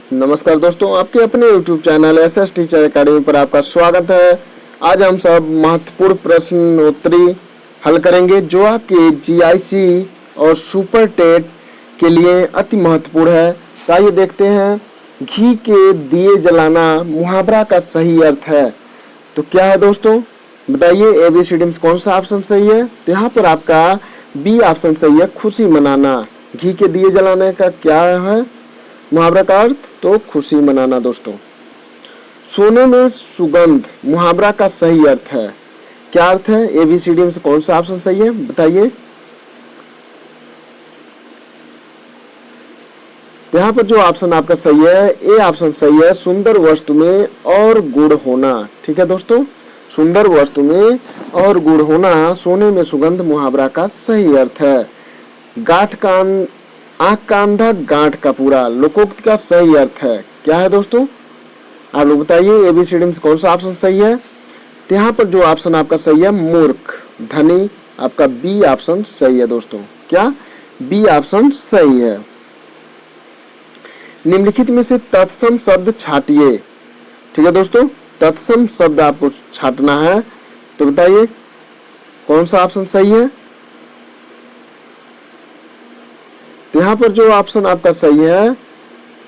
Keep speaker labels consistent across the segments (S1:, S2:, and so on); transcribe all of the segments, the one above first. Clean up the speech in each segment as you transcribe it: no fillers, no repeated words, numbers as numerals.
S1: नमस्कार दोस्तों, आपके अपने YouTube channel SS teacher academy पर आपका स्वागत है। आज हम सब महत्वपूर्ण प्रश्नोत्तरी हल करेंगे जो आपके जीआईसी और सुपर टेट के लिए अति महत्वपूर्ण है। तो आइए देखते हैं, घी के दिए जलाना मुहावरा का सही अर्थ है। तो क्या है दोस्तों, बताइए एबीसीडी में कौन सा ऑप्शन सही है। तो यहाँ पर आपका बी ऑप्शन सही है, खुशी मनाना। घी के दिए जलाने का क्या है मुहावरा का अर्थ, तो खुशी मनाना। दोस्तों, सोने में सुगंध मुहावरा का सही अर्थ है, क्या अर्थ है। एबीसीडी में से कौन सा ऑप्शन सही है, बताइए। यहाँ पर जो ऑप्शन आपका सही है, ए ऑप्शन सही है, सुंदर वस्तु में और गुण होना। ठीक है दोस्तों, सुंदर वस्तु में और गुण होना सोने में सुगंध मुहावरा का सही अर्थ है। गांठ का आंख का अंधा गांठ का पूरा लोकोक्त का सही अर्थ है, क्या है दोस्तों। आप लोग बताइए एबीसीडी में कौन सा ऑप्शन सही है। तो यहाँ पर जो ऑप्शन आपका सही है, मूर्ख धनी, आपका बी ऑप्शन सही है दोस्तों। क्या, बी ऑप्शन सही है। निम्नलिखित में से तत्सम शब्द छाटिए। ठीक है दोस्तों, तत्सम शब्द आपको छाटना है। तो बताइए कौन सा ऑप्शन सही है। तो यहाँ पर जो ऑप्शन आपका सही है,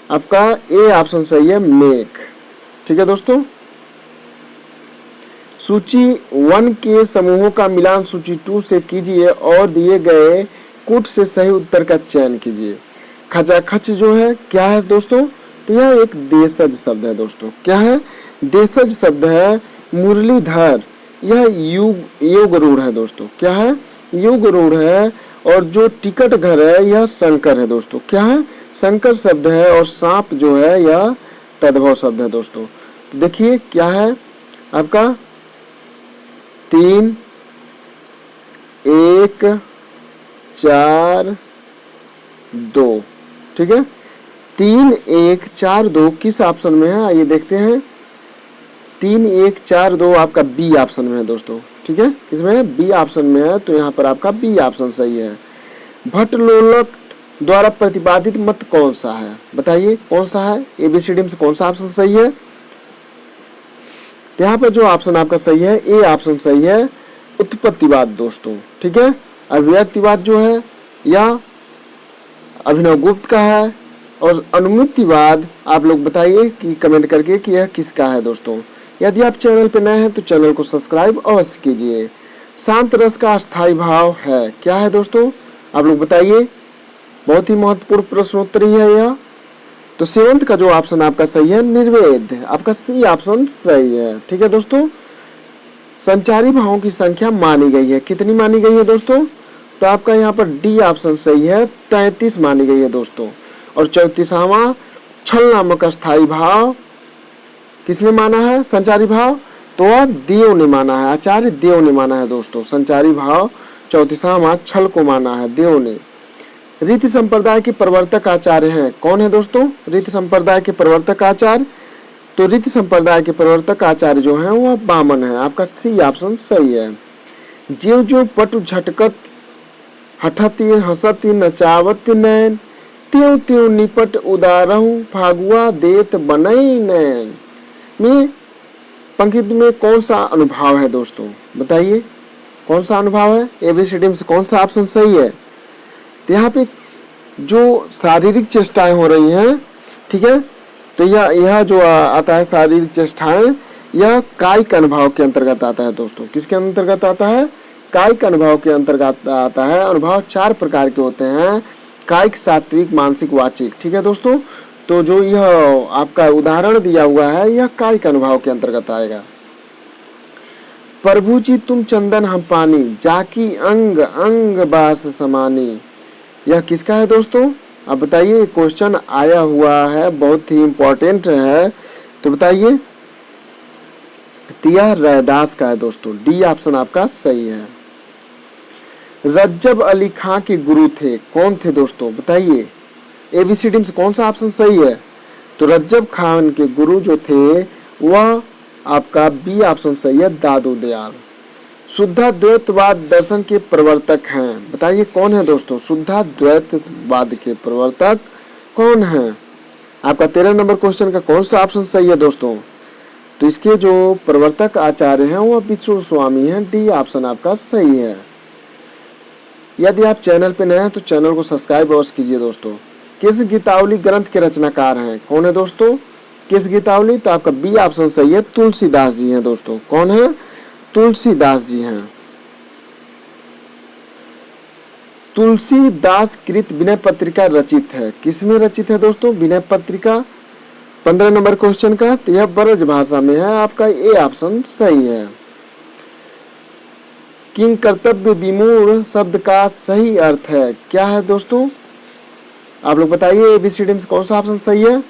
S1: आपका ए ऑप्शन सही है, मेघ। ठीक है दोस्तों, सूची 1 के समूहों का मिलान सूची 2 से कीजिए और दिए गए कूट से सही उत्तर का चयन कीजिए। खचाखच जो है क्या है दोस्तों, तो यह एक देशज शब्द है दोस्तों। क्या है, देशज शब्द है। मुरलीधर यह युग रूढ़ है दोस्तों। क्या है, युग रूढ़ है। और जो टिकट घर है यह शंकर है दोस्तों। क्या है, शंकर शब्द है। और सांप जो है यह तद्भव शब्द है दोस्तों। तो देखिए क्या है आपका 3 1 4 2। ठीक है, 3 1 4 2 किस ऑप्शन में है, आइए देखते हैं। 3 1 4 2 आपका बी ऑप्शन में है दोस्तों। ठीक है, किसमें है, बी ऑप्शन में है। तो यहाँ पर आपका बी ऑप्शन सही है। भट्टलोलक द्वारा प्रतिपादित मत कौन सा है, बताइए कौन सा है। एबीसीडी में से कौन सा ऑप्शन सही है। यहाँ पर जो ऑप्शन आपका सही है, ए ऑप्शन सही है, उत्पत्तिवाद दोस्तों। ठीक है, अभिव्यक्तिवाद जो है या अभिनव गुप्त का है। और अनुमितिवाद आप लोग बताइए कि कमेंट करके कि यह किसका है दोस्तों। यदि आप चैनल पर नए हैं तो चैनल को सब्सक्राइब अवश्य कीजिए। शांत रस का अस्थायी भाव है, क्या है दोस्तों, आप लोग बताइए। बहुत ही महत्वपूर्ण प्रश्नोत्तरी है यह। तो सेवंत का जो ऑप्शन आपका सही है, निर्वेद, आपका सी ऑप्शन सही है। ठीक है दोस्तों, संचारी भावों की संख्या मानी गई है, कितनी मानी गई है दोस्तों, तो आपका यहाँ पर डी ऑप्शन सही है, 33 मानी गई है दोस्तों। और 34वां छल नामक अस्थायी भाव किसने माना है, संचारी भाव, तो वह देव ने माना है, आचार्य देव ने माना है दोस्तों। संचारी भाव 34वां छल को माना है देव ने। रीति संप्रदाय के प्रवर्तक आचार्य हैं, कौन है दोस्तों, रीति संप्रदाय के प्रवर्तक आचार्य। तो रीति संप्रदाय के प्रवर्तक आचार्य जो हैं वह बामन है, आपका सी ऑप्शन सही है। ज्यों ज्यों पटु झटकत हठती हंसती नचावती नैन, त्यों त्यों निपट उदारहु फागुआ देत बनई नैन। में पंक्ति में कौन सा अनुभाव है दोस्तों, बताइए कौन सा अनुभाव है। एबीसीडी में से कौन सा ऑप्शन सही है। तो यहाँ पे जो शारीरिक चेष्टाएं हो रही हैं, ठीक है, तो यह जो आता है शारीरिक चेष्टाएं, यह कायिक अनुभाव के अंतर्गत आता है दोस्तों। किसके अंतर्गत आता है, कायिक अनुभाव के अंतर्गत आता है। अनुभाव 4 प्रकार के होते हैं, कायिक, सात्विक, मानसिक, वाचिक। ठीक है दोस्तों, तो जो यह आपका उदाहरण दिया हुआ है यह कायिक अनुभाव के अंतर्गत आएगा। प्रभु जी तुम चंदन हम पानी, जाकी अंग अंग बास समानी, यह किसका है दोस्तों, अब बताइए। क्वेश्चन आया हुआ है, बहुत ही इंपॉर्टेंट है, तो बताइए। यह रैदास का है दोस्तों, डी ऑप्शन आपका सही है। रज्जब अली खां के गुरु थे, कौन थे दोस्तों, बताइए। एबीसीडी में से कौन सा ऑप्शन सही है। तो रज्जब खान के गुरु जो थे वह आपका बी ऑप्शन सही है, दादू दयाल। शुद्धाद्वैतवाद दर्शन के प्रवर्तक हैं, बताइए कौन है दोस्तों, शुद्धाद्वैतवाद के प्रवर्तक कौन हैं। आपका 13 नंबर क्वेश्चन का कौन सा ऑप्शन सही है दोस्तों? तो इसके जो प्रवर्तक आचार्य हैं वो विष्णु स्वामी हैं। डी ऑप्शन आपका सही है। यदि आप चैनल पे नए हैं तो चैनल को सब्सक्राइब अवश्य कीजिए दोस्तों। किस गीतावली ग्रंथ के रचनाकार हैं? कौन है दोस्तों किस गीतावली? तो आपका बी ऑप्शन सही है, तुलसीदास जी हैं दोस्तों। कौन है? तुलसीदास जी हैं। तुलसीदास कृत विनय पत्रिका रचित है। किसमें रचित है दोस्तों? विनय पत्रिका। 15 नंबर क्वेश्चन का, तो यह ब्रज भाषा में है। आपका ए ऑप्शन सही है। किंग कर्तव्य विमूढ़ शब्द का सही अर्थ है क्या है दोस्तों? आप लोग बताइए एबीसीडी में कौन सा ऑप्शन सही है?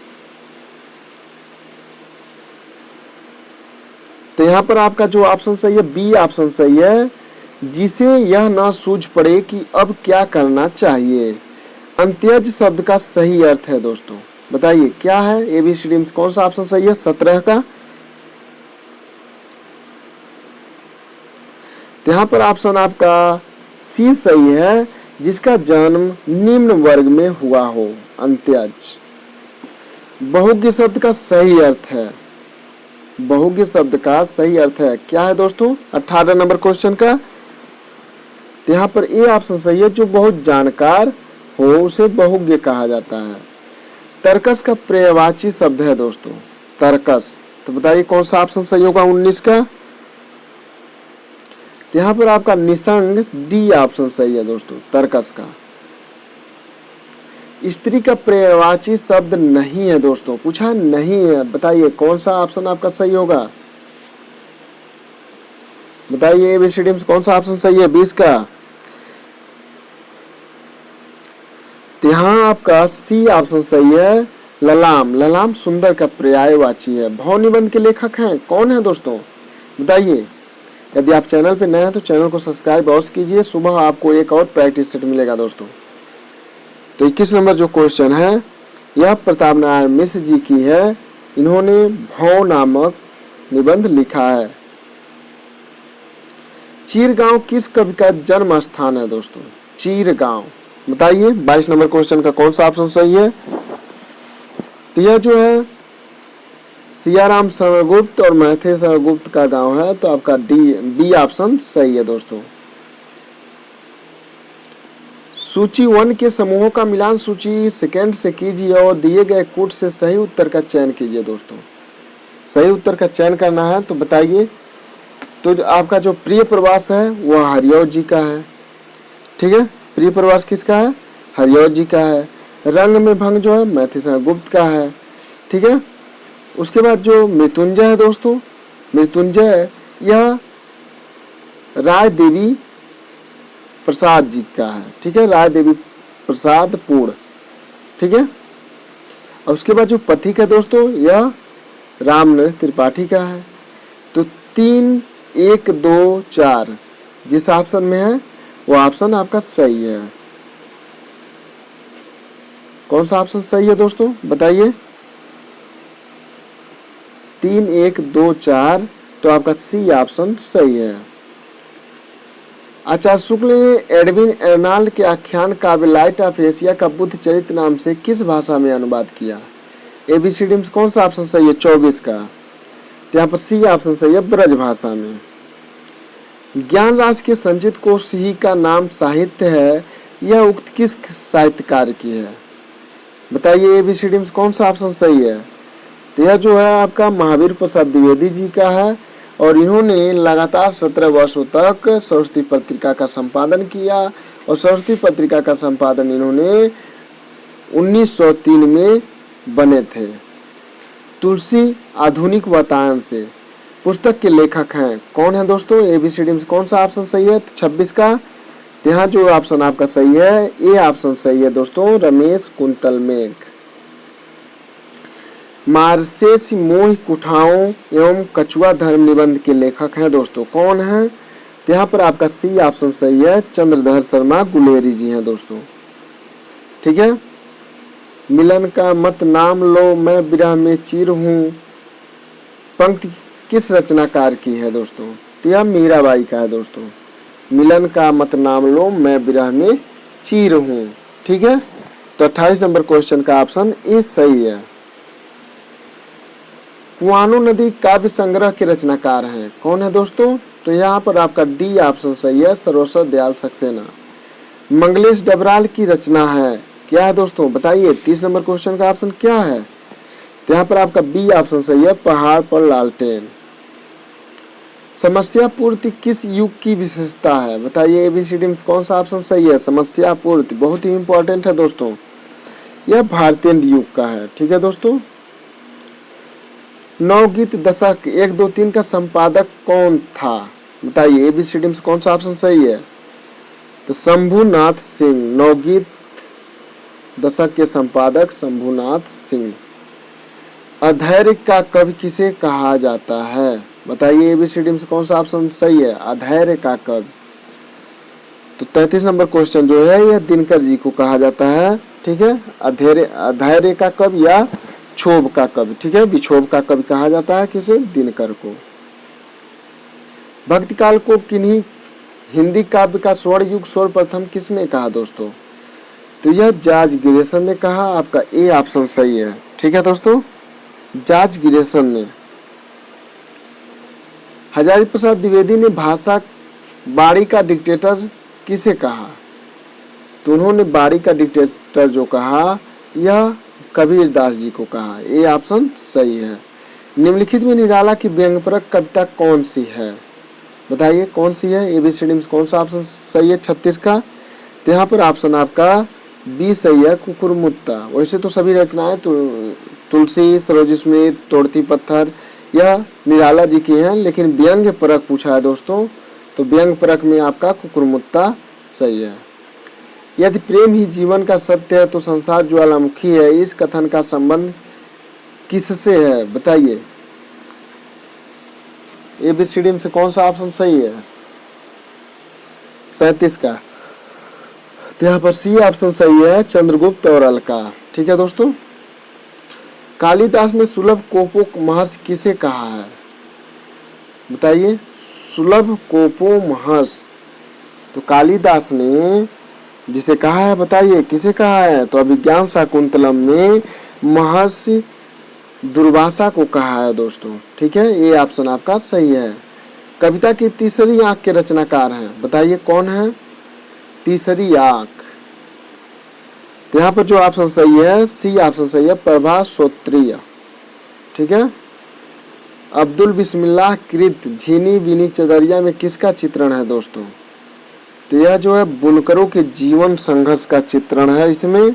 S1: तो यहाँ पर आपका जो ऑप्शन सही है बी ऑप्शन सही है, जिसे यह ना सूझ पड़े कि अब क्या करना चाहिए। अंत्यज शब्द का सही अर्थ है दोस्तों, बताइए क्या है? एबीसीडी में कौन सा ऑप्शन सही है 17 का? तो यहाँ पर ऑप्शन आपका सी सही है, जिसका जन्म निम्न वर्ग में हुआ हो। अंत्यज बहुज्ञ शब्द का सही अर्थ है। बहुज्ञ शब्द का सही अर्थ है क्या है दोस्तों? 18 नंबर क्वेश्चन का, तो यहाँ पर ए ऑप्शन सही है, जो बहुत जानकार हो उसे बहुज्ञ कहा जाता है। तर्कस का पर्यायवाची शब्द है दोस्तों, तर्कस। तो बताइए कौन सा ऑप्शन सही होगा 19 का? तो यहाँ पर आपका निसंग डी ऑप्शन सही है दोस्तों, तर्कस का। स्त्री का पर्यायवाची शब्द नहीं है दोस्तों, पूछा नहीं है। बताइए कौन सा ऑप्शन आपका सही होगा? बताइए एबीसीडी में कौन सा ऑप्शन सही है 20 का? तो यहाँ आपका सी ऑप्शन सही है, ललाम। ललाम सुंदर का पर्यायवाची है। भाव निबंध के लेखक हैं कौन है दोस्तों? बताइए। यदि आप चैनल पे नए हैं तो चैनल को सब्सक्राइब अवश्य कीजिए। सुबह आपको एक और प्रैक्टिस सेट मिलेगा दोस्तों। तो 21 नंबर जो क्वेश्चन है यह प्रताप नारायण मिश्र जी की है। इन्होंने भाव नामक निबंध लिखा है। चीरगांव किस कवि का जन्म स्थान है दोस्तों? चीरगांव। बताइए 22 नंबर क्वेश्चन का कौन सा ऑप्शन सही है? तो यह जो है सियाराम समरगुप्त और मैथिली समरगुप्त का गांव है। तो आपका बी ऑप्शन सही है दोस्तों। सूची 1 के समूहों का मिलान सूची सेकंड से कीजिए और दिए गए कूट से सही उत्तर का चयन कीजिए दोस्तों। सही उत्तर का चयन करना है तो बताइए। तो आपका जो प्रिय प्रवास है वह हरिऔध जी का है। ठीक है, प्रिय प्रवास किसका है? हरिऔध जी का है। रंग में भंग जो है मैथिली समरगुप्त का है। ठीक है, उसके बाद जो मृत्युंजय है दोस्तों, मृत्युंजय यह राय देवी प्रसाद जी का है। ठीक है, राय देवी प्रसाद पूर्ण। ठीक है, और उसके बाद जो पथिक है दोस्तों यह रामनरेश त्रिपाठी का है। तो 3, 1, 2, 4 जिस ऑप्शन में है वो ऑप्शन आपका सही है। कौन सा ऑप्शन सही है दोस्तों बताइए? 3, 1, 2, 4 तो आपका सी ऑप्शन सही है। आचार्य शुक्ल ने एडविन एर्नाल्ड के आख्यान काव्य लाइट ऑफ एशिया का बुद्ध चरित्र नाम से किस भाषा में अनुवाद किया? एबीसीडी में कौन सा ऑप्शन सही है 24 का? तो यहाँ पर सी ऑप्शन सही है, ब्रज भाषा में। ज्ञान राज के संचित कोश ही का नाम साहित्य है, यह उक्त किस साहित्यकार की है? बताइए एबीसीडी में कौन सा ऑप्शन सही है? तो यह जो है आपका महावीर प्रसाद द्विवेदी जी का है और इन्होंने लगातार 17 वर्षों तक सरस्वती पत्रिका का संपादन किया और सरस्वती पत्रिका का संपादन इन्होंने 1903 में बने थे। तुलसी आधुनिक वातायन से पुस्तक के लेखक हैं कौन है दोस्तों? एबीसीडी में कौन सा ऑप्शन सही है 26 का? यहाँ जो ऑप्शन आपका सही है ए ऑप्शन सही है दोस्तों, रमेश कुंतल मेघ। मार्सेस मोह कुठाओं एवं कछुआ धर्म निबंध के लेखक हैं दोस्तों कौन है? तो यहाँ पर आपका सी ऑप्शन सही है, चंद्रधर शर्मा गुलेरी जी हैं दोस्तों। ठीक है, मिलन का मत नाम लो मैं विरह में चीर हूँ पंक्ति किस रचनाकार की है दोस्तों? तो यह मीराबाई का है दोस्तों। मिलन का मत नाम लो मैं विरह में चीर हूँ। ठीक है, तो 28 नंबर क्वेश्चन का ऑप्शन ए सही है। कुआनो नदी काव्य संग्रह के रचनाकार हैं, कौन है दोस्तों? तो यहाँ पर आपका डी ऑप्शन सही है, सर्वेश्वर दयाल सक्सेना। मंगलेश डबराल की रचना है, क्या है दोस्तों बताइए? 30 नंबर क्वेश्चन का ऑप्शन क्या है? तो यहाँ पर आपका बी ऑप्शन सही है, पहाड़ पर लालटेन। समस्या पूर्ति किस युग की विशेषता है? बताइए एबीसीडी में कौन सा ऑप्शन सही है? समस्या पूर्ति बहुत ही इंपॉर्टेंट है दोस्तों, यह भारतीय युग का है। ठीक है दोस्तों। नवगीत दशक 1, 2, 3 का संपादक कौन था? बताइए एबीसीडी में कौन सा ऑप्शन सही है? तो शंभुनाथ सिंह, नवगीत दशक के संपादक शंभुनाथ सिंह। अधैर्य का कवि किसे कहा जाता है? बताइए एबीसीडी में कौन सा ऑप्शन सही है? अधैर्य का कवि। तो 33 नंबर क्वेश्चन जो है यह दिनकर जी को कहा जाता है। ठीक है, अधैर्य का कवि या क्षोभ का कवि। ठीक है, विक्षोभ का कवि कहा जाता है किसे? दिनकर को। भक्ति काल को किन्हीं हिंदी काव्य का स्वर्ण युग सर्वप्रथम किसने कहा दोस्तों? तो यह जॉर्ज गिरिसन ने कहा, आपका ए ऑप्शन सही है। ठीक है दोस्तों, जॉर्ज गिरिसन ने। हजारी प्रसाद द्विवेदी ने भाषा बाड़ी का डिक्टेटर किसे कहा? तो उन्होंने बाड़ी का डिक्टेटर जो कहा यह कबीर दास जी को कहा, ए ऑप्शन सही है। निम्नलिखित में निराला की व्यंग्यपरक कविता कौन सी है? बताइए कौन सी है? एबीसीडी में कौन सा ऑप्शन सही है 36 का? तो यहाँ पर ऑप्शन आपका बी सही है, कुकुरमुत्ता। वैसे तो सभी रचनाएं तुलसी, सरोज स्मित, तोड़ती पत्थर यह निराला जी की हैं, लेकिन व्यंग्य परक पूछा है दोस्तों, तो व्यंग्य परक में आपका कुकुरमुत्ता सही है। यदि प्रेम ही जीवन का सत्य है तो संसार ज्वालामुखी है, इस कथन का संबंध किससे है? बताइए एबीसीडी में से कौन सा ऑप्शन सही है 37 का? तो यहाँ पर सी ऑप्शन सही है, चंद्रगुप्त और अलका। ठीक है दोस्तों। कालिदास ने सुलभ कोपो महर्षि किसे कहा है? बताइए सुलभ कोपो महर्षि, तो कालिदास ने जिसे कहा है, बताइए किसे कहा है? तो अभिज्ञान शाकुंतलम में महर्षि दुर्वासा को कहा है दोस्तों। ठीक है, ये ऑप्शन आपका सही है। कविता की तीसरी आंख के रचनाकार हैं, बताइए कौन है? तीसरी आंख, तो यहाँ पर जो ऑप्शन सही है सी ऑप्शन सही है, प्रभा श्रोत्रिय। ठीक है। अब्दुल बिस्मिल्लाह कृत झीनी बीनी चदरिया में किसका चित्रण है दोस्तों? तो यह जो है बुनकरों के जीवन संघर्ष का चित्रण है इसमें।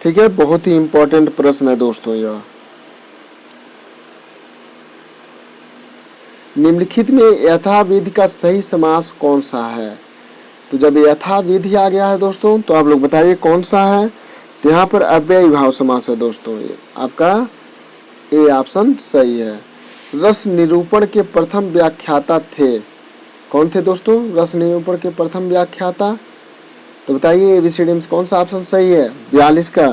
S1: ठीक है, बहुत ही इंपॉर्टेंट प्रश्न है दोस्तों यह। निम्नलिखित में यथाविधि का सही समास कौन सा है? तो जब यथाविधि आ गया है दोस्तों तो आप लोग बताइए कौन सा है? तो यहाँ पर अव्ययी भाव समास है दोस्तों, आपका ए ऑप्शन सही है। रस निरूपण के प्रथम व्याख्याता थे, कौन थे दोस्तों रस निरूपण के प्रथम व्याख्याता? तो बताइए एबीसीडी में कौन सा ऑप्शन सही है 42 का?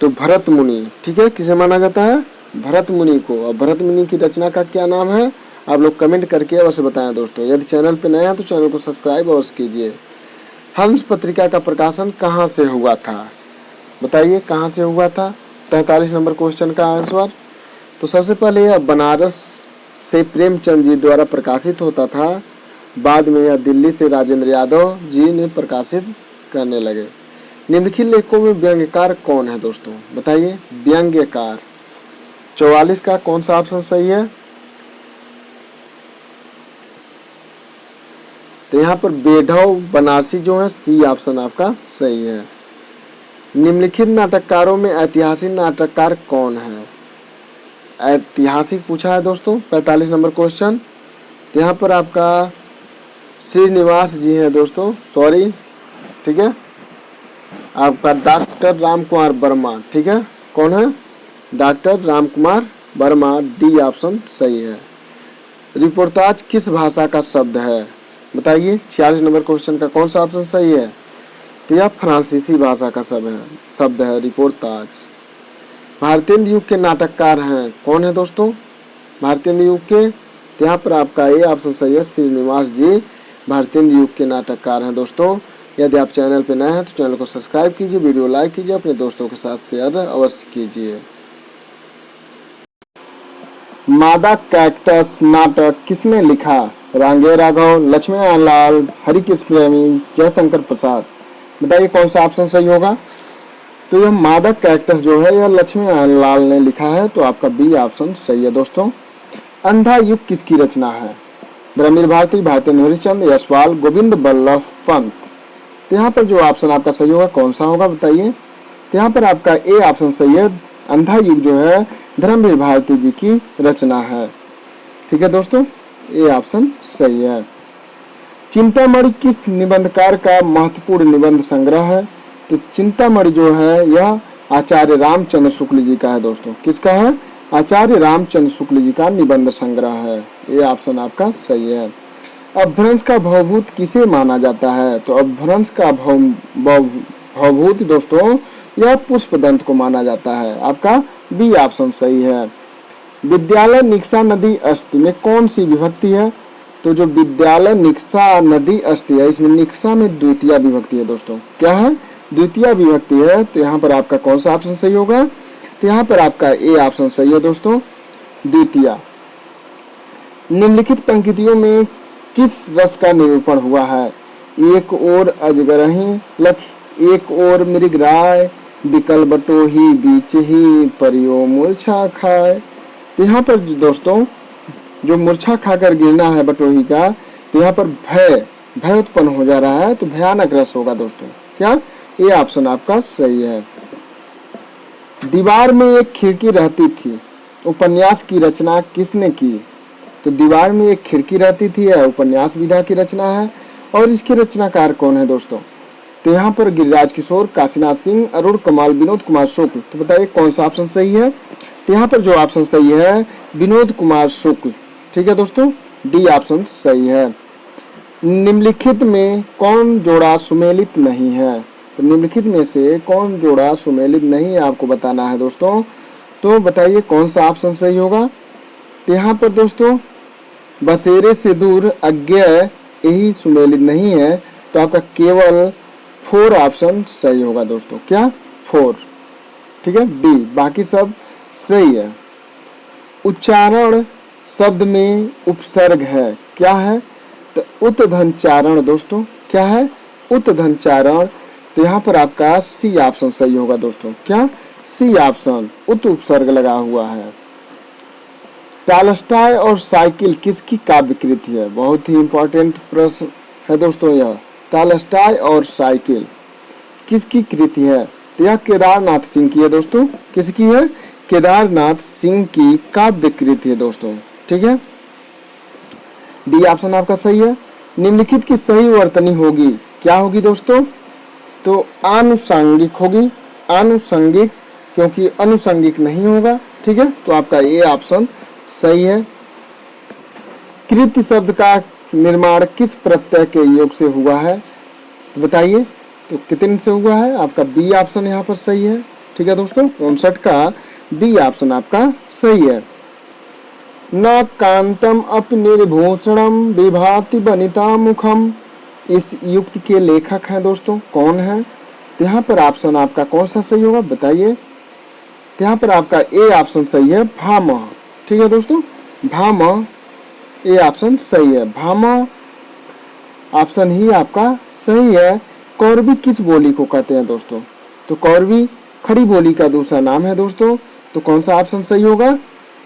S1: तो भरत मुनि। ठीक है, किसे माना जाता है? भरत मुनि को। और भरत मुनि की रचना का क्या नाम है? आप लोग कमेंट करके अवश्य बताएं दोस्तों। यदि चैनल पे नए हैं तो चैनल को सब्सक्राइब अवश्य कीजिए। हंस पत्रिका का प्रकाशन कहाँ से हुआ था? बताइए कहाँ से हुआ था? 43 नंबर क्वेश्चन का आंसर। तो सबसे पहले यह बनारस से प्रेमचंद जी द्वारा प्रकाशित होता था, बाद में यह दिल्ली से राजेंद्र यादव जी ने प्रकाशित करने लगे। निम्नलिखित लेखकों में व्यंग्यकार कौन है दोस्तों? बताइए व्यंग्यकार। 44 का कौन सा ऑप्शन सही है? तो यहाँ पर बेढव बनारसी जो है सी ऑप्शन आपका सही है। निम्नलिखित नाटककारों में ऐतिहासिक नाटककार कौन है? ऐतिहासिक पूछा है दोस्तों 45 नंबर क्वेश्चन। तो यहाँ पर आपका श्रीनिवास जी हैं दोस्तों, सॉरी। ठीक है, आपका डॉक्टर राम कुमार वर्मा। ठीक है, कौन है? Doctor Ram Kumar Verma, D option सही है। रिपोर्टाज किस भाषा का शब्द है? बताइए 46 नंबर क्वेश्चन का कौन सा ऑप्शन सही है? तो यह फ्रांसीसी भाषा का शब्द है रिपोर्टाज। भारतीय युग के नाटककार हैं, कौन है दोस्तों भारतीय युग के? तो यहाँ पर आपका ये ऑप्शन सही है, श्रीनिवास जी भारतीय युग के नाटककार हैं दोस्तों। यदि आप चैनल पर नए हैं तो चैनल को सब्सक्राइब कीजिए, वीडियो लाइक कीजिए, अपने दोस्तों के साथ शेयर अवश्य कीजिए। मादा कैक्टस नाटक किसने लिखा? रांगे राघव, लक्ष्मी नारायण लाल, हरिकृष्ण प्रेमी, जयशंकर प्रसाद। बताइए कौन सा ऑप्शन सही होगा? तो यह मादा कैक्टस जो है यह लक्ष्मी नारायण लाल ने लिखा है, तो आपका बी ऑप्शन सही है दोस्तों। अंधा युग किसकी रचना है? ब्रह्मीर भारती, भारतेंद्र हरिश्चंद्र, यशपाल, गोविंद बल्लभ पंत। तो यहाँ पर जो ऑप्शन आपका सही होगा कौन सा होगा बताइए? तो यहाँ पर आपका ए ऑप्शन सही है, अंधा युग जो है धर्मवीर भारती जी की रचना है। ठीक है दोस्तों, ए ऑप्शन सही है। चिंतामणि किस निबंधकार का महत्वपूर्ण निबंध संग्रह है? तो चिंतामणि जो है यह आचार्य रामचंद्र शुक्ल जी का है दोस्तों। किसका है? आचार्य रामचंद्र शुक्ल जी का निबंध संग्रह है। ये ऑप्शन आपका सही है। अपभ्रंश का भवभूत किसे माना जाता है? तो अपभ्रंश का भवभूत दोस्तों यह पुष्पदंत को माना जाता है। आपका बी ऑप्शन सही है। विद्यालय निक्सा नदी अस्ति में कौन सी विभक्ति है? तो जो विद्यालय निक्सा नदी अस्ति है इसमें निक्सा में द्वितीय विभक्ति है दोस्तों। क्या है? द्वितीय विभक्ति है। तो यहाँ पर आपका कौन सा ऑप्शन सही होगा? तो यहाँ पर आपका ए ऑप्शन सही है दोस्तों, द्वितीय। निम्नलिखित पंक्तियों में किस रस का निरूपण हुआ है? एक ओर अजगरही लख, एक ओर मृगराय, बिकल बटोही बीच ही परियो मूर्छा खाए। तो यहाँ पर दोस्तों जो मूर्छा खाकर गिरना है बटोही का, तो यहाँ पर भय उत्पन्न हो जा रहा है, तो भयानक रस होगा दोस्तों। क्या? ये ऑप्शन आपका सही है। दीवार में एक खिड़की रहती थी, उपन्यास की रचना किसने की? तो दीवार में एक खिड़की रहती थी है उपन्यास विधा की रचना है। और इसके रचनाकार कौन है दोस्तों? तो यहाँ पर गिरिराज किशोर, काशीनाथ सिंह, अरुण कमाल, विनोद कुमार शुक्ल। तो बताइए कौन सा ऑप्शन सही है? तो यहाँ पर जो ऑप्शन सही है विनोद कुमार शुक्ल। ठीक है दोस्तों, डी ऑप्शन सही है। निम्नलिखित में कौन जोड़ा सुमेलित नहीं है? तो निम्नलिखित में से कौन जोड़ा सुमेलित नहीं है आपको बताना है दोस्तों। तो बताइए कौन सा ऑप्शन सही होगा? तो यहाँ पर दोस्तों बसेरे से दूर अज्ञेय यही सुमेलित नहीं है, तो आपका केवल 4 ऑप्शन सही होगा दोस्तों। क्या? 4। ठीक है, डी, बाकी सब सही है। उच्चारण शब्द में उपसर्ग है, क्या है? तो उत्धनचारण दोस्तों। क्या है? उत्धनचारण। तो यहाँ पर आपका सी ऑप्शन सही होगा दोस्तों। क्या? सी ऑप्शन, उत उपसर्ग लगा हुआ है। टॉलस्टॉय और साइकिल किसकी काव्य कृति है? बहुत ही इंपॉर्टेंट प्रश्न है दोस्तों यह। टॉलस्टॉय और साइकिल किसकी कृति है? तो यह केदारनाथ सिंह की है दोस्तों। किसकी है? केदारनाथ सिंह की काव्य कृति है दोस्तों। ठीक है, डी ऑप्शन आपका सही है। निम्नलिखित की सही वर्तनी होगी, क्या होगी दोस्तों? तो आनुषंगिक होगी, आनुषंगिक, क्योंकि अनुषंगिक नहीं होगा। ठीक है, तो आपका ये ऑप्शन सही है। कृति शब्द का निर्माण किस प्रत्यय के योग से हुआ है? तो बताइए, तो कितने से हुआ है? आपका बी ऑप्शन यहाँ पर सही है। ठीक है दोस्तों, 59 का बी ऑप्शन आपका सही है। न कांतम अपनिर्भूषणम विभाति बनिता मुखम, इस युक्ति के लेखक हैं दोस्तों, कौन है? तो यहाँ पर ऑप्शन आपका कौन सा सही होगा बताइए? तो यहाँ पर आपका ए ऑप्शन सही है, भामह। ठीक है दोस्तों, भामह, ए ऑप्शन सही है। भामह ऑप्शन ही आपका सही है। कौरवी किस बोली को कहते हैं दोस्तों? तो कौरवी खड़ी बोली का दूसरा नाम है दोस्तों। तो कौन सा ऑप्शन सही होगा?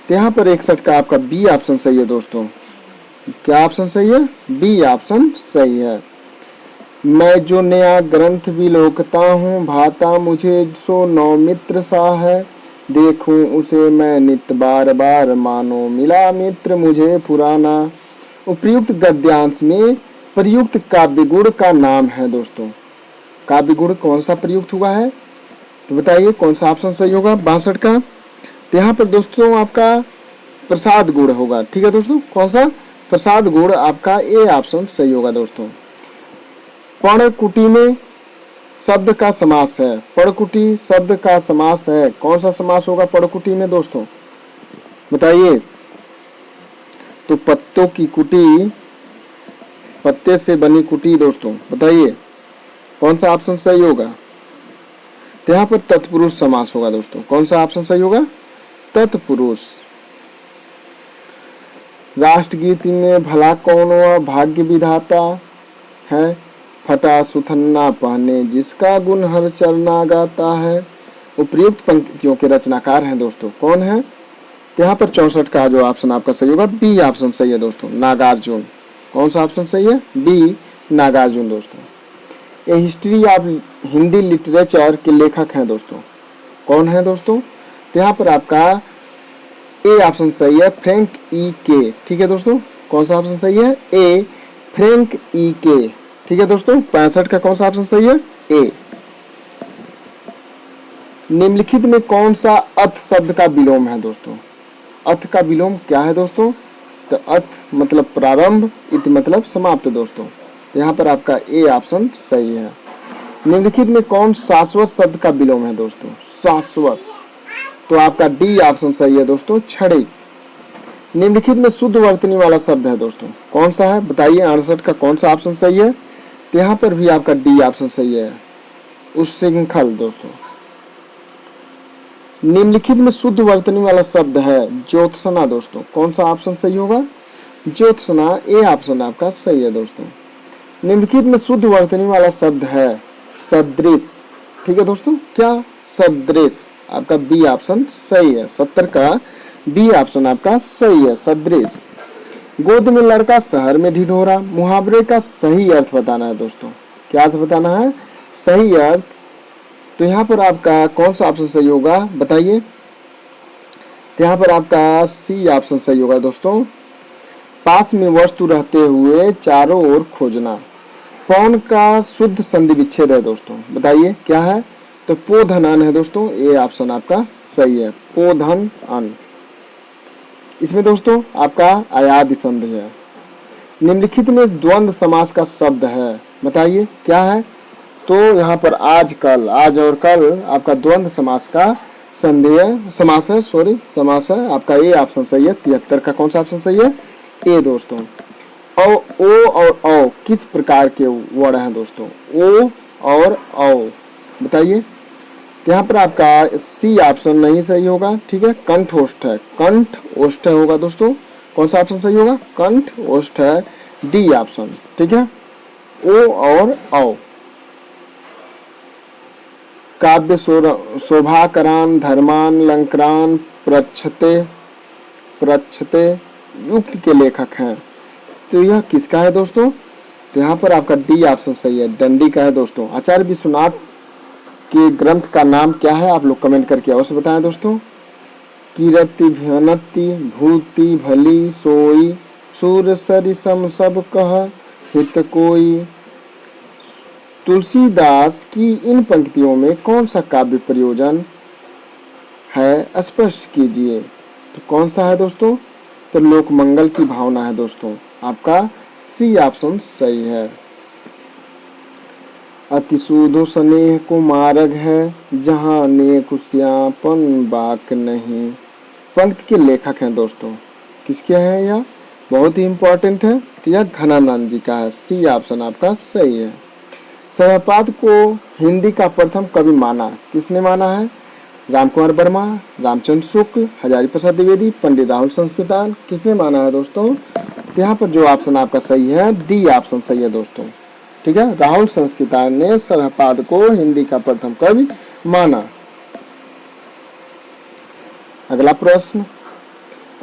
S1: तो यहाँ पर 61 का आपका बी ऑप्शन सही है दोस्तों। क्या ऑप्शन सही है? बी ऑप्शन सही है। मैं जो नया ग्रंथ विलोकता हूँ, भाता मुझे सो नौमित्र सा है, देखूं उसे मैं नित बार बार, मानो मिला मित्र मुझे पुराना। उपयुक्त गद्यांश में प्रयुक्त काव्य गुण का नाम है दोस्तों। काव्य गुण कौन सा प्रयुक्त हुआ है? तो बताइए कौन सा ऑप्शन सही होगा 62 का? तो यहाँ पर दोस्तों आपका प्रसाद गुण होगा। ठीक है दोस्तों, कौन सा? प्रसाद गुण, आपका ए ऑप्शन सही होगा दोस्तों। पर्णकुटी में शब्द का समास है, पर्णकुटी शब्द का समास है, कौन सा समास होगा पर्णकुटी में दोस्तों? बताइए। तो पत्तों की कुटी, पत्ते से बनी कुटी दोस्तों, बताइए कौन सा ऑप्शन सही होगा? तो यहाँ पर तत्पुरुष समास होगा दोस्तों। कौन सा ऑप्शन सही होगा? तत्पुरुष। राष्ट्रगीत में भला कौन हुआ भाग्य विधाता है, फटा सुथन्ना पहने जिसका गुण हर चरना गाता है। उपयुक्त पंक्तियों के रचनाकार हैं दोस्तों, कौन है? तो यहाँ पर 64 का जो ऑप्शन आपका सही होगा बी ऑप्शन सही है दोस्तों, नागार्जुन। कौन सा ऑप्शन सही है? बी नागार्जुन दोस्तों। ये हिस्ट्री ऑफ हिंदी लिटरेचर के लेखक हैं दोस्तों, कौन है दोस्तों? तो यहाँ पर आपका ए ऑप्शन सही है, फ्रैंक ई के। ठीक है दोस्तों, कौन सा ऑप्शन सही है? ए फ्रैंक ई के। ठीक है दोस्तों, 65 का कौन सा ऑप्शन सही है? ए। निम्नलिखित में कौन सा अथ शब्द का विलोम है दोस्तों? अथ का विलोम क्या है दोस्तों? तो अथ मतलब प्रारंभ, इति मतलब समाप्त दोस्तों। तो यहाँ पर आपका ए ऑप्शन सही है। निम्नलिखित में कौन शाश्वत शब्द का विलोम है दोस्तों? शाश्वत, तो आपका डी ऑप्शन सही है दोस्तों, छड़ी। निम्नलिखित में शुद्ध वर्तनी वाला शब्द है दोस्तों, कौन सा है बताइए? 68 का कौन सा ऑप्शन सही है? तो यहाँ पर भी आपका डी ऑप्शन सही है, उच्छृंखल दोस्तों। निम्नलिखित में शुद्ध वर्तनी वाला शब्द है ज्योत्सना दोस्तों, कौन सा ऑप्शन सही होगा? ज्योत्सना, ए ऑप्शन आपका सही है दोस्तों। निम्नलिखित में शुद्ध वर्तनी वाला शब्द है सदृश। ठीक है दोस्तों, क्या? सदृश, आपका बी ऑप्शन सही है। 70 का बी ऑप्शन आपका सही है, सदृश। गोद में लड़का शहर में ढिढोरा, मुहावरे का सही अर्थ बताना है दोस्तों। क्या अर्थ बताना है? सही अर्थ। तो यहाँ पर आपका कौन सा ऑप्शन सही होगा बताइए? तो यहाँ पर आपका सी ऑप्शन सही होगा दोस्तों, पास में वस्तु रहते हुए चारों ओर खोजना। पौन का शुद्ध संधि विच्छेद है दोस्तों, बताइए क्या है? तो पोधन अन है दोस्तों, ए ऑप्शन आपका सही है, पोधन अन। इसमें दोस्तों आपका अयादि संधि है। निम्नलिखित में द्वंद्व समास का शब्द है, बताइए क्या है? तो यहाँ पर आज कल, आज और कल आपका द्वंद्व समास का संधि है, समास है, सॉरी समास है। आपका ए ऑप्शन सही है। 73 का कौन सा ऑप्शन सही है? ए दोस्तों। ओ और औ किस प्रकार के वर्ड हैं दोस्तों? ओ और औ, बताइए। यहाँ पर आपका सी ऑप्शन नहीं सही होगा, ठीक है, कंठ ओष्ठ है, कंठ ओष्ठ होगा दोस्तों। कौन सा ऑप्शन सही होगा? कंठ ओष्ठ है, डी ऑप्शन। ठीक है, ओ और औ। काव्य शोभाकरान धर्मान लंकरान प्रच्छते युक्त के लेखक हैं, तो यह किसका है दोस्तों? तो यहाँ पर आपका डी ऑप्शन सही है, दंडी का है दोस्तों। आचार्य विश्वनाथ के ग्रंथ का नाम क्या है? आप लोग कमेंट करके अवश्य बताएं दोस्तों। कीरति भनति भूति भली सोई, सूर सरिसम सब कह हित कोई। तुलसीदास की इन पंक्तियों में कौन सा काव्य प्रयोजन है, स्पष्ट कीजिए। तो कौन सा है दोस्तों? तो लोक मंगल की भावना है दोस्तों, आपका सी ऑप्शन सही है। अति सूदो स्नेह को मार्ग है, जहाँ नेक श्यापन बाक नहीं। पंक्ति के लेखक हैं दोस्तों, किसके हैं यह? बहुत ही इंपॉर्टेंट है, यह घनानंद जी का है, सी ऑप्शन आपका सही है। सरहपाद को हिंदी का प्रथम कवि माना, किसने माना है? रामकुमार वर्मा, रामचंद्र शुक्ल, हजारी प्रसाद द्विवेदी, पंडित राहुल संस्कृतान, किसने माना है दोस्तों? यहाँ पर जो ऑप्शन आपका सही है, डी ऑप्शन सही है दोस्तों। ठीक है, राहुल संस्कृतान ने सरहपाद को हिंदी का प्रथम कवि माना। अगला प्रश्न,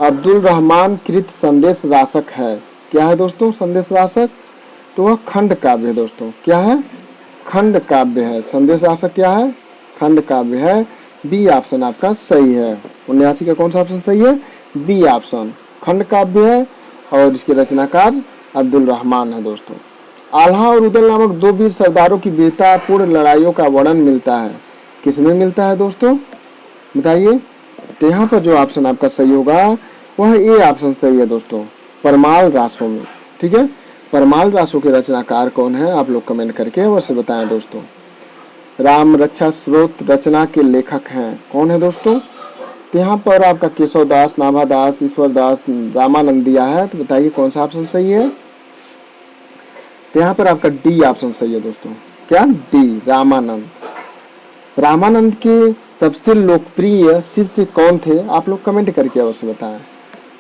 S1: अब्दुल रहमान कृत संदेश रासक है, क्या है दोस्तों? संदेश रासक, तो वह खंड काव्य है दोस्तों। क्या है? खंड काव्य है। संदेश रासक क्या है? खंड काव्य है, बी ऑप्शन आपका सही है। 79 का कौन सा ऑप्शन सही है? बी ऑप्शन, खंड काव्य है और इसके रचनाकार अब्दुल रहमान है दोस्तों। आल्हा और उदल नामक दो वीर सरदारों की वीरतापूर्ण लड़ाइयों का वर्णन मिलता है, किसमें मिलता है दोस्तों? बताइए। तो यहाँ पर जो ऑप्शन आपका सही होगा वह ए ऑप्शन सही है दोस्तों, परमाल रासों में। ठीक है, परमाल रासों के रचनाकार कौन है? आप लोग कमेंट करके अवश्य बताएं दोस्तों। राम रक्षा स्रोत रचना के लेखक हैं, कौन है दोस्तों? तो यहाँ पर आपका केशव दास, नाभादास, ईश्वर दास, रामानंद दिया है, तो बताइए कौन सा ऑप्शन सही है? तो यहाँ पर आपका डी ऑप्शन सही है दोस्तों। क्या? डी, रामानंद। रामानंद के सबसे लोकप्रिय शिष्य कौन थे? आप लोग कमेंट करके अवश्य बताएं।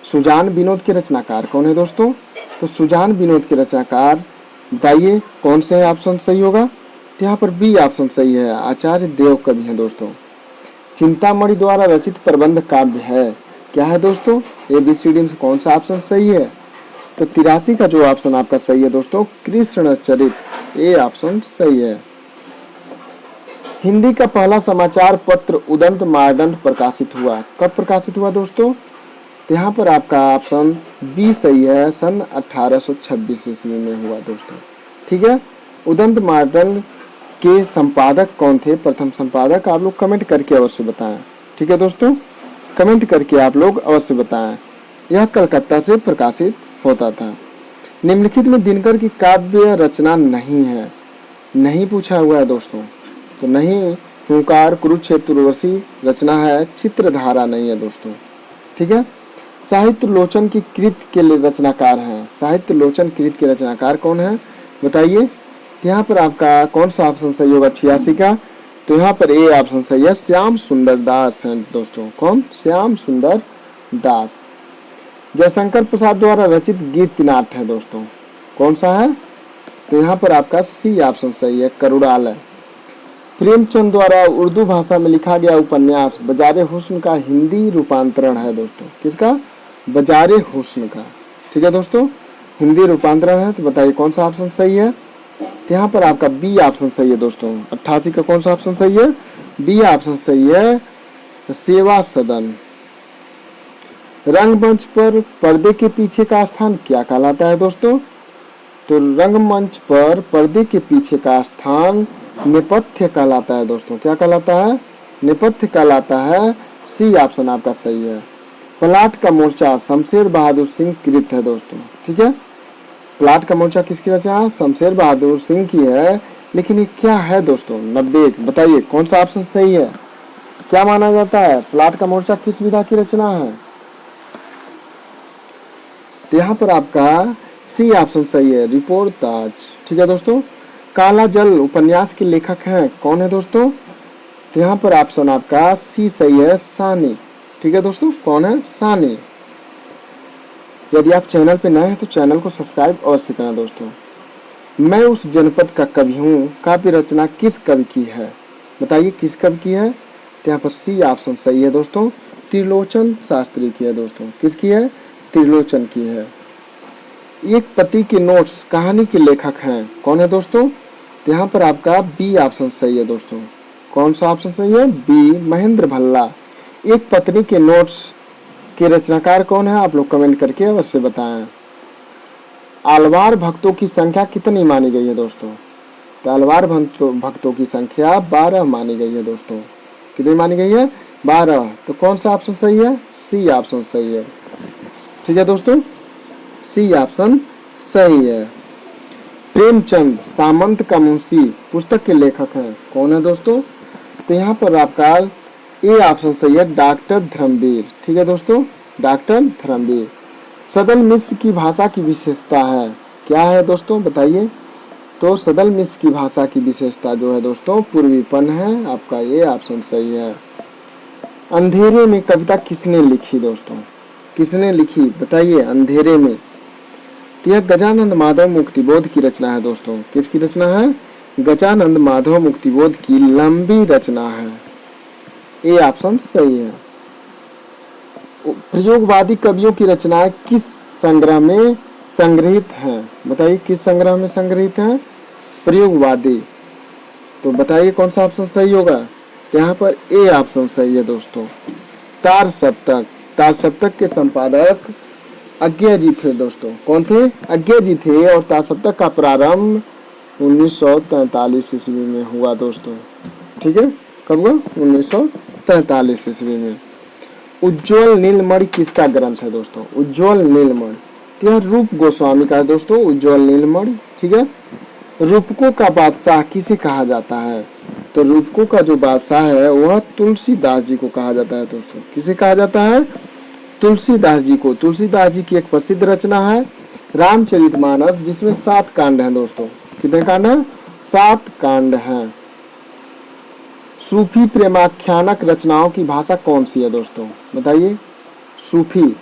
S1: सुजान विनोद के रचनाकार कौन है दोस्तों? तो सुजान विनोद के रचनाकार बताइए कौन से ऑप्शन सही होगा? तो यहाँ पर बी ऑप्शन सही है, आचार्य देवकवि हैं दोस्तों। चिंतामणि द्वारा रचित प्रबंध काव्य है, क्या है दोस्तों? ABCD में से कौन सा ऑप्शन सही है? तो 83 का जो ऑप्शन आपका सही है दोस्तों, कृष्णचरित, ए ऑप्शन सही है। हिंदी का पहला समाचार पत्र उदंत मार्डन प्रकाशित हुआ, कब प्रकाशित हुआ दोस्तों? तो यहाँ पर आपका ऑप्शन बी सही है, सन 1826 ईस्वी में हुआ दोस्तों। ठीक है, उदंत मार्डन के संपादक कौन थे? प्रथम संपादक आप लोग कमेंट करके अवश्य बताएं। ठीक है दोस्तों, कमेंट करके आप लोग अवश्य बताएं। यह कलकत्ता से प्रकाशित होता था। निम्नलिखित में दिनकर की काव्य रचना नहीं है, नहीं पूछा हुआ है दोस्तों, तो नहीं हुंकार, कुरुक्षेत्रवर्षी रचना है, चित्रधारा नहीं है दोस्तों। ठीक है, साहित्य लोचन की कृत के रचनाकार हैं, साहित्य लोचन कृत के रचनाकार कौन है बताइए? यहाँ पर आपका कौन सा ऑप्शन सही होगा 86 का? तो यहाँ पर ए ऑप्शन सही है, श्याम सुंदर दास हैं दोस्तों। कौन? श्याम सुंदर दास। जयशंकर प्रसाद द्वारा रचित गीत नाट्य है दोस्तों, कौन सा है? तो यहाँ पर आपका सी ऑप्शन सही है, करुणालय। प्रेमचंद द्वारा उर्दू भाषा में लिखा गया उपन्यास बजारे हुस्न का हिंदी रूपांतरण है दोस्तों, किसका? बजारे हुस्न का। ठीक है दोस्तों, हिंदी रूपांतरण है, तो बताइए कौन सा ऑप्शन सही है? तो यहाँ पर आपका बी ऑप्शन सही है दोस्तों। 88 का कौन सा ऑप्शन सही है? बी ऑप्शन सही है, सेवा सदन। रंगमंच पर पर्दे के पीछे का स्थान क्या कहलाता है दोस्तों? तो रंगमंच पर पर्दे के पीछे का स्थान नेपथ्य कहलाता है दोस्तों। क्या कहलाता है? नेपथ्य कहलाता है, सी ऑप्शन आपका सही है। प्लाट का मोर्चा शमशेर बहादुर सिंह कृत है दोस्तों। ठीक है, प्लाट का मोर्चा किसकी रचना है? शमशेर बहादुर सिंह की है, लेकिन ये क्या है दोस्तों? 90, बताइए कौन सा ऑप्शन सही है? क्या माना जाता है? प्लाट का मोर्चा किस विधा की रचना है? तो यहाँ पर आपका सी ऑप्शन सही है, रिपोर्टाज। ठीक है दोस्तों, काला जल उपन्यास के लेखक हैं, कौन है दोस्तों? तो यहाँ पर ऑप्शन आपका सी सही है, सानी। ठीक है दोस्तों, कौन है? सानी। यदि आप चैनल पे नए हैं तो चैनल को सब्सक्राइब अवश्य करना दोस्तों। मैं उस जनपद का कवि हूँ, काव्य रचना किस कवि की है? बताइए किस कवि की है? तो यहाँ पर सी ऑप्शन सही है दोस्तों, त्रिलोचन शास्त्री की है दोस्तों। किसकी है? त्रिलोचन की है। एक पति के नोट्स कहानी के लेखक हैं, कौन है दोस्तों? तो यहाँ पर आपका बी ऑप्शन सही है दोस्तों। कौन सा ऑप्शन सही है? बी, महेंद्र भल्ला। एक पत्नी के नोट्स के रचनाकार कौन है? आप लोग कमेंट करके अवश्य बताएं। आलवार भक्तों की संख्या कितनी मानी गई है दोस्तों? तो आलवार भक्तों की संख्या 12 मानी गई है दोस्तों। कितनी मानी गई है? 12। तो कौन सा ऑप्शन सही है? सी ऑप्शन सही है। ठीक है दोस्तों, सी ऑप्शन सही है। प्रेमचंद सामंत का मुंशी पुस्तक के लेखक हैं, कौन है दोस्तों? तो यहाँ पर आपका ए ऑप्शन सही है, डॉक्टर धर्मवीर। ठीक है दोस्तों, डॉक्टर धर्मवीर। सदल मिश्र की भाषा की विशेषता है, क्या है दोस्तों बताइए? तो सदल मिश्र की भाषा की विशेषता जो है दोस्तों पूर्वीपन है, आपका ये ऑप्शन सही है। अंधेरे में कविता किसने लिखी दोस्तों? किसने लिखी बताइए अंधेरे में? तो यह गजानंद माधव मुक्तिबोध की रचना है दोस्तों। किसकी रचना है? गजानंद माधव मुक्तिबोध की लंबी रचना है, ये ऑप्शन सही है। प्रयोगवादी कवियों की रचनाएं किस संग्रह में संग्रहित हैं? बताइए किस संग्रह में संग्रहित है? प्रयोगवादी। तो बताइए कौन सा ऑप्शन सही होगा? यहाँ पर ए ऑप्शन सही है दोस्तों, तार सप्तक। तार सप्तक के संपादक अज्ञा जी थे दोस्तों। कौन थे? अज्ञा जी थे। और तार सप्तक का प्रारंभ 1943 ईस्वी में हुआ दोस्तों। ठीक है, कब हुआ? 1943 ईस्वी में। उज्ज्वल नीलमणि किसका ग्रंथ है दोस्तों? उज्ज्वल नीलमणि यह रूप गोस्वामी का है दोस्तों, उज्ज्वल नीलमणि। ठीक है, रूपकों का बादशाह किसे कहा जाता है? तो रूपकों का जो बादशाह है वह तुलसीदास जी को कहा जाता है दोस्तों। किसे कहा जाता है? तुलसीदास जी को। तुलसीदास जी की एक प्रसिद्ध रचना है रामचरितमानस, जिसमें 7 कांड हैं दोस्तों। कितने कांड हैं? 7 कांड हैं। सूफी प्रेमाख्यानक रचनाओं की भाषा कौन सी है दोस्तों? बताइए। सूफी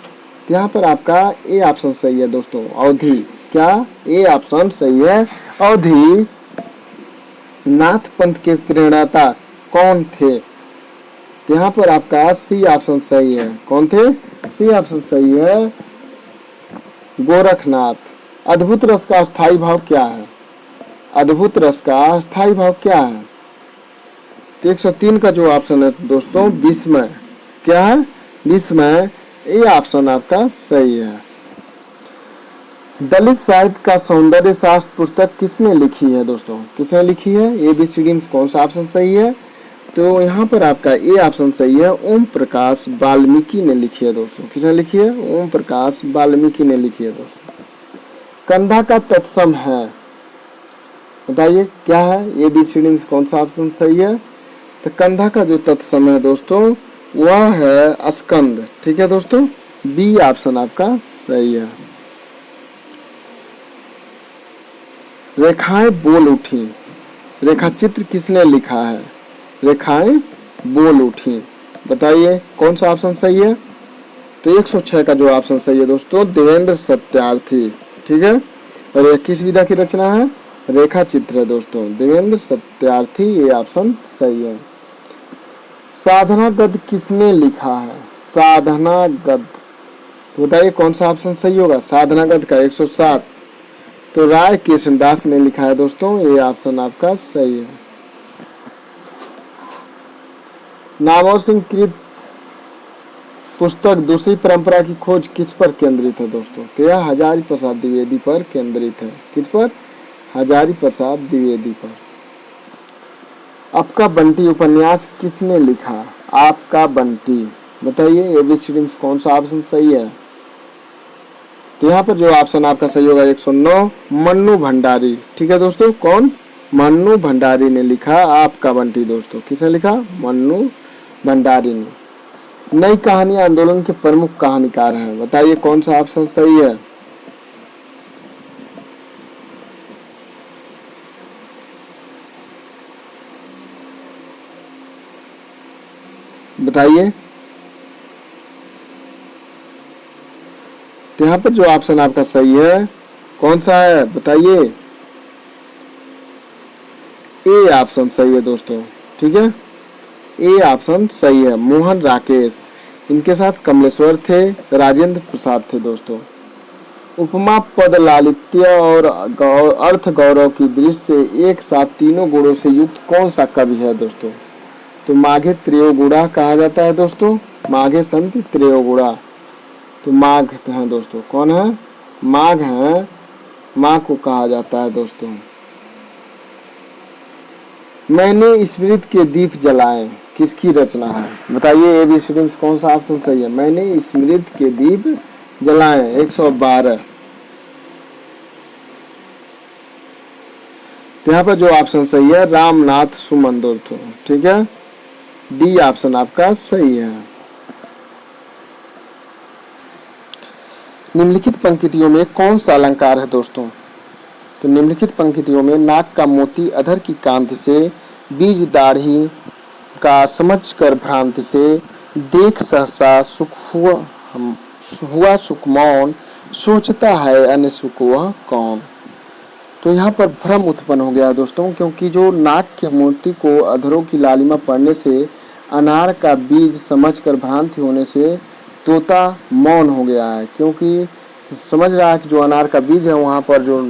S1: तो यहाँ पर आपका ए ऑप्शन सही है दोस्तों, अवधि। क्या? ए ऑप्शन सही है, अवधि नाथ पंथ के प्रणेता कौन थे? तो यहाँ पर आपका सी ऑप्शन सही है। कौन थे? सी ऑप्शन सही है, गोरखनाथ। अद्भुत रस का स्थायी भाव क्या है? अद्भुत रस का स्थायी भाव क्या है? तो 103 का जो ऑप्शन है दोस्तों, विस्मय। क्या है? विस्मय। ये ऑप्शन आपका सही है। दलित साहित्य का सौंदर्य शास्त्र पुस्तक किसने लिखी है दोस्तों? किसने लिखी है? ABCD में कौन सा ऑप्शन सही है? तो यहाँ पर आपका ए ऑप्शन सही है, ओम प्रकाश वाल्मीकि ने लिखी है दोस्तों। किसने लिखी है? ओम प्रकाश वाल्मीकि ने लिखी है दोस्तों। कंधा का तत्सम है, बताइए क्या है? ABCD में कौन सा ऑप्शन सही है? तो कंधा का जो तत्सम है दोस्तों वह है स्कंद। ठीक है दोस्तों, बी ऑप्शन आपका सही है। रेखाएं बोल उठी, रेखा चित्र किसने लिखा है? रेखाएं बोल उठी, बताइए कौन सा ऑप्शन सही है? तो 106 का जो ऑप्शन सही है दोस्तों, देवेंद्र सत्यार्थी। ठीक है, और यह किस विधा की रचना है? रेखा चित्र है दोस्तों, देवेंद्र सत्यार्थी, ये ऑप्शन सही है। साधना गद्य किसने लिखा है? साधना गद्य, बताइए कौन सा ऑप्शन सही होगा? साधना गद्य का 107 तो राय कृष्णदास ने लिखा है दोस्तों, ये ऑप्शन आपका सही है। नामवर सिंह कृत पुस्तक दूसरी परंपरा की खोज किस पर केंद्रित है दोस्तों? तो यह हजारी प्रसाद द्विवेदी पर केंद्रित है। किस पर? हजारी प्रसाद द्विवेदी पर। आपका बंटी उपन्यास किसने लिखा? आपका बंटी, बताइए ABCD में कौन सा ऑप्शन सही है? तो यहाँ पर जो ऑप्शन आपका सही होगा 109, मन्नू भंडारी। ठीक है दोस्तों, कौन? मन्नू भंडारी ने लिखा आपका बंटी दोस्तों। किसने लिखा? मन्नू भंडारी ने। नई कहानी आंदोलन के प्रमुख कहानीकार हैं, बताइए कौन सा ऑप्शन सही है? बताइए। तो यहाँ पर जो ऑप्शन आपका सही है कौन सा है? बताइए। ए ऑप्शन सही है दोस्तों। ठीक है, ए ऑप्शन सही है, मोहन राकेश। इनके साथ कमलेश्वर थे, राजेंद्र प्रसाद थे दोस्तों। उपमा, पद लालित्य और अर्थ गौरव की दृष्टि से एक साथ तीनों गुणों से युक्त कौन सा कवि है दोस्तों? तो माघे त्रयोगुणा कहा जाता है दोस्तों, माघे संत त्रयोगुणा। तो माघ है दोस्तों, कौन है? माघ है, माँ को कहा जाता है दोस्तों। मैंने स्मृति के दीप जलाए किसकी रचना है? बताइए ABCD में कौन सा ऑप्शन सही है? मैंने स्मृति के दीप जलाए 112। तो यहाँ पर जो ऑप्शन सही है रामनाथ सुमंदर थे। ठीक है, डी ऑप्शन आपका सही है। निम्नलिखित पंक्तियों में कौन सा अलंकार है दोस्तों? तो निम्नलिखित पंक्तियों में नाक का मोती अधर की कांति से, बीज दाढ़ी का समझ कर भ्रांति से, देख सहसा सुख हुआ सुख मौन, सोचता है अन्य सुख वह कौन। तो यहाँ पर भ्रम उत्पन्न हो गया दोस्तों, क्योंकि जो नाक के मोती को अधरों की लालिमा पड़ने से, अनार का बीज समझकर भ्रांति होने से तोता मौन हो गया है, क्योंकि समझ रहा है कि जो अनार का बीज है वहाँ पर जो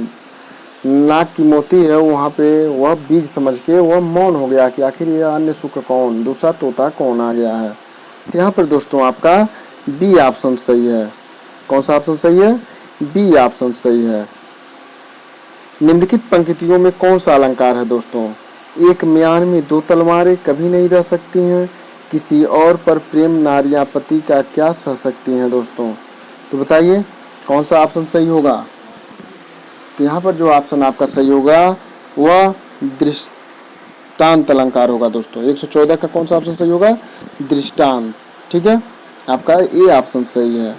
S1: नाक की मोती है वहाँ पे वह बीज समझ के वह मौन हो गया कि आखिर ये अन्य सुख कौन, दूसरा तोता कौन आ गया है। यहाँ पर दोस्तों आपका बी ऑप्शन सही है। कौन सा ऑप्शन सही है? बी ऑप्शन सही है। निम्नलिखित पंक्तियों में कौन सा अलंकार है दोस्तों? एक म्यान में दो तलवारें कभी नहीं रह सकती हैं, किसी और पर प्रेम नारियां पति का क्या सह सकती हैं दोस्तों? तो बताइए कौन सा ऑप्शन सही होगा? तो यहाँ पर जो ऑप्शन आपका सही होगा वह दृष्टांत अलंकार होगा दोस्तों। 114 का कौन सा ऑप्शन सही होगा? दृष्टांत। ठीक है, आपका ए ऑप्शन सही है।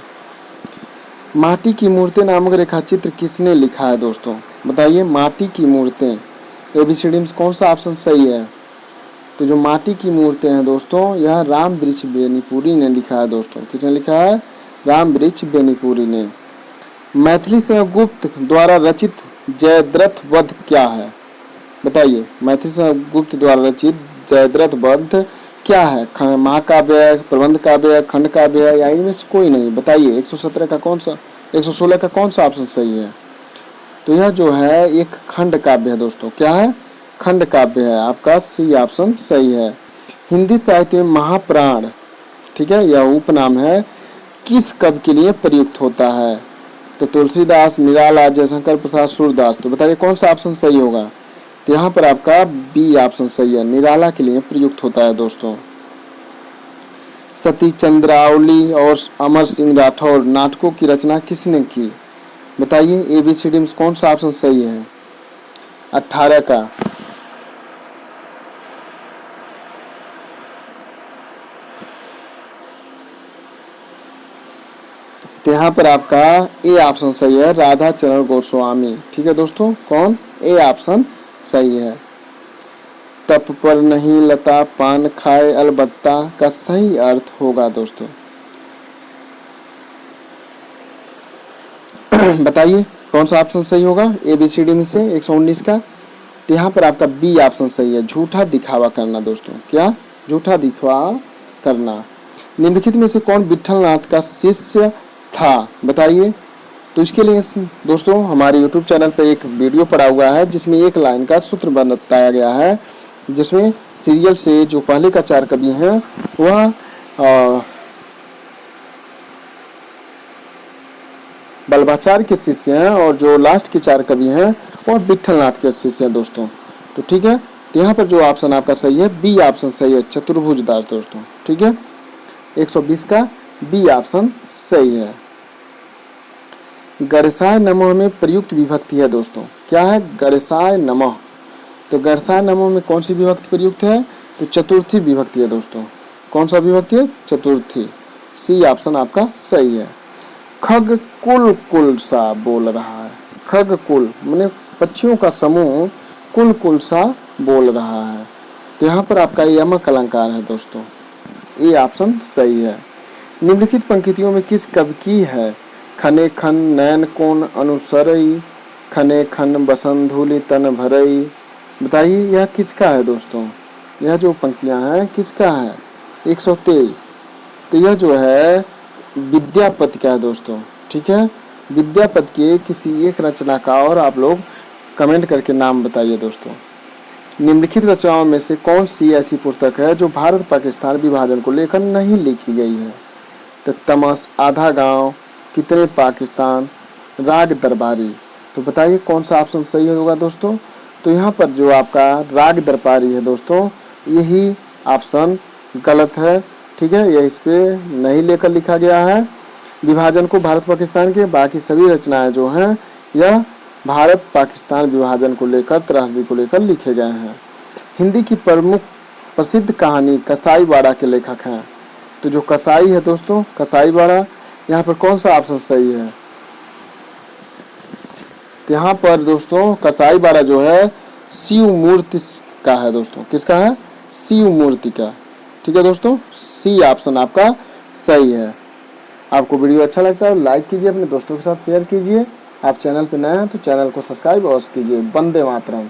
S1: माटी की मूर्तें नामक रेखाचित्र किसने लिखा है दोस्तों? बताइए, माटी की मूर्तें ABCD में कौन सा ऑप्शन सही है? तो जो माटी की मूर्तें हैं दोस्तों, यह राम वृक्ष बेनीपुरी ने लिखा है दोस्तों। किसने लिखा है? राम वृक्ष बेनीपुरी ने। मैथिली से गुप्त द्वारा रचित जयद्रथ वध क्या है? बताइए, मैथिली से गुप्त द्वारा रचित जयद्रथ वध क्या है? महाकाव्य है, प्रबंध काव्य है, खंड काव्य है, या इनमें से कोई नहीं? बताइए 117 का कौन सा 116 का कौन सा ऑप्शन सही है? तो यह जो है एक खंड काव्य है दोस्तों। क्या है? खंड काव्य है। आपका सी ऑप्शन सही है। हिंदी साहित्य में महाप्राण, ठीक है, यह उपनाम है, किस कवि के लिए प्रयुक्त होता है? तो तुलसीदास, निराला, जयशंकर प्रसाद, सूरदास। तो बताइए कौन सा ऑप्शन सही होगा? तो यहाँ पर आपका बी ऑप्शन सही है, निराला के लिए प्रयुक्त होता है दोस्तों। सती चंद्रावली और अमर सिंह राठौर नाटकों की रचना किसने की? बताइए ABCD में कौन सा ऑप्शन सही है? 18 का। तो यहाँ पर आपका ए ऑप्शन सही है, राधा चरण गोस्वामी। ठीक है दोस्तों, कौन? ए ऑप्शन सही है। तप पर नहीं लता पान खाए अलबत्ता का सही अर्थ होगा दोस्तों। बताइए कौन सा ऑप्शन सही होगा ABCD में से 119 का? तो यहाँ पर आपका बी ऑप्शन सही है, झूठा दिखावा करना दोस्तों। क्या? झूठा दिखावा करना। निम्नलिखित में से कौन विठलनाथ का शिष्य था? बताइए। तो इसके लिए दोस्तों हमारे YouTube चैनल पर एक वीडियो पड़ा हुआ है जिसमें एक लाइन का सूत्र बताया गया है, जिसमें सीरियल से जो पहले का 4 कवि हैं वह बल्लभाचार्य के शिष्य हैं और जो लास्ट के 4 कवि हैं वह विठलनाथ के शिष्य हैं दोस्तों। तो ठीक है, तो यहाँ पर जो ऑप्शन आपका सही है बी ऑप्शन सही है, चतुर्भुज दास दोस्तों। ठीक है, 120 का बी ऑप्शन सही है। गणेशाय नमः में प्रयुक्त विभक्ति है दोस्तों। क्या है? गणेशाय नमः। तो गणेशाय नमः में कौन सी विभक्ति प्रयुक्त है? तो चतुर्थी विभक्ति है दोस्तों। कौन सा विभक्ति है? चतुर्थी। सी ऑप्शन आपका सही है। खग कुल कुल सा बोल रहा है। खग कुल माने पक्षियों का समूह कुल कुल सा बोल रहा है। तो यहाँ पर आपका यमक अलंकार है दोस्तों। ये ऑप्शन सही है। निम्नलिखित पंक्तियों में किस कवि की है? खने खन नयन कोण अनुसरई, खने खन बसन धूलि तन भरई। बताइए यह किसका है दोस्तों? यह जो पंक्तियां हैं किसका है? 123। तो यह जो है विद्यापति का है दोस्तों। ठीक है, विद्यापति के किसी एक रचना का और आप लोग कमेंट करके नाम बताइए दोस्तों। निम्नलिखित रचनाओं में से कौन सी ऐसी पुस्तक है जो भारत पाकिस्तान विभाजन को लेकर नहीं लिखी गई है? तो तमस, आधा गांव, कितने पाकिस्तान, राग दरबारी। तो बताइए कौन सा ऑप्शन सही होगा दोस्तों? तो यहाँ पर जो आपका राग दरबारी है दोस्तों, यही ऑप्शन गलत है। ठीक है, यह इस पे नहीं लेकर लिखा गया है विभाजन को भारत पाकिस्तान के। बाकी सभी रचनाएं जो हैं यह भारत पाकिस्तान विभाजन को लेकर, त्रासदी को लेकर लिखे गए हैं। हिंदी की प्रमुख प्रसिद्ध कहानी कसाईवाड़ा के लेखक हैं। तो जो कसाई है दोस्तों, कसाईवाड़ा, यहाँ पर कौन सा ऑप्शन सही है? तो यहाँ पर दोस्तों कसाईवाड़ा जो है शिव मूर्ति का है दोस्तों। किसका है? शिव मूर्ति का। ठीक है दोस्तों, सी ऑप्शन आपका सही है। आपको वीडियो अच्छा लगता है लाइक कीजिए, अपने दोस्तों के साथ शेयर कीजिए। आप चैनल पर नए हैं तो चैनल को सब्सक्राइब अवश्य कीजिए। वंदे मातरम।